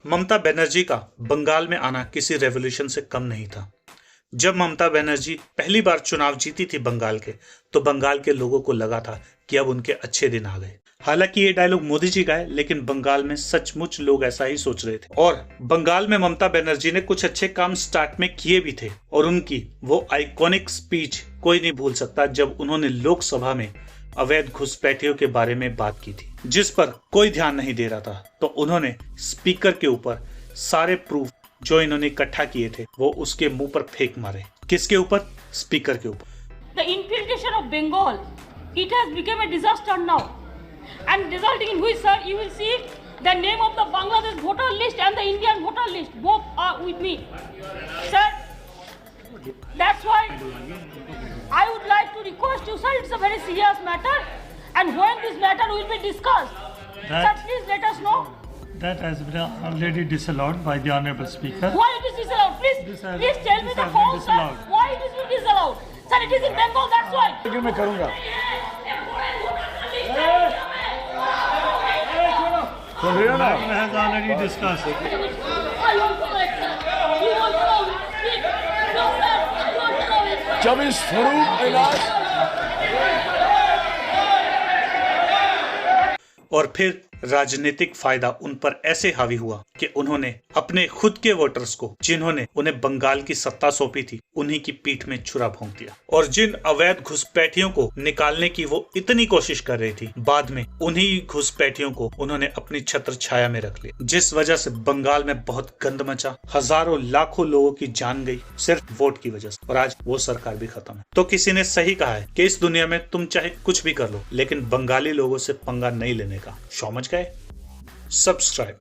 ममता बनर्जी का बंगाल में आना किसी रेवोल्यूशन से कम नहीं था। जब ममता बनर्जी पहली बार चुनाव जीती थी बंगाल के, तो बंगाल के लोगों को लगा था कि अब उनके अच्छे दिन आ गए। हालांकि ये डायलॉग मोदी जी का है, लेकिन बंगाल में सचमुच लोग ऐसा ही सोच रहे थे। और बंगाल में ममता बनर्जी ने कुछ अच्छे काम स्टार्ट में किए भी थे, और उनकी वो आइकॉनिक स्पीच कोई नहीं भूल सकता जब उन्होंने लोकसभा में अवैध घुसपैठियों के बारे में बात की थी, जिस पर कोई ध्यान नहीं दे रहा था। तो उन्होंने स्पीकर के ऊपर सारे प्रूफ जो इन्होंने इकट्ठा किए थे वो उसके मुंह पर फेंक मारे। किसके ऊपर? स्पीकर के ऊपर। The infiltration of Bengal, it has become a disaster now, and resulting in which, sir, you will see the name of the Bangladesh voter list and the Indian voter list both are with me, sir. That's why I would like to request you, sir. It's a very serious matter, and when this matter will be discussed, sir, please let us know. That has been already disallowed by the Honorable Speaker. Why it is disallowed? Please tell me the cause, sir. Why it is disallowed? Sir, it is in Bengal, that's why. मैं करूँगा। सुन रही हो ना? Matter has already discussed. I want to know it, sir. You want to know it? Please. No, sir. I want to know it, sir. जब इस फरूक इलाज और फिर राजनीतिक फायदा उन पर ऐसे हावी हुआ कि उन्होंने अपने खुद के वोटर्स को, जिन्होंने उन्हें बंगाल की सत्ता सौंपी थी, उन्हीं की पीठ में छुरा भोंक दिया। और जिन अवैध घुसपैठियों को निकालने की वो इतनी कोशिश कर रही थी, बाद में उन्हीं घुसपैठियों को उन्होंने अपनी छत्र छाया में रख लिया, जिस वजह से बंगाल में बहुत गंद मचा। हजारों लाखों लोगों की जान गई सिर्फ वोट की वजह से, और आज वो सरकार भी खत्म है। तो किसी ने सही कहा है कि इस दुनिया में तुम चाहे कुछ भी कर लो, लेकिन बंगाली लोगों से पंगा नहीं लेने का। समझ गए? सब्सक्राइब।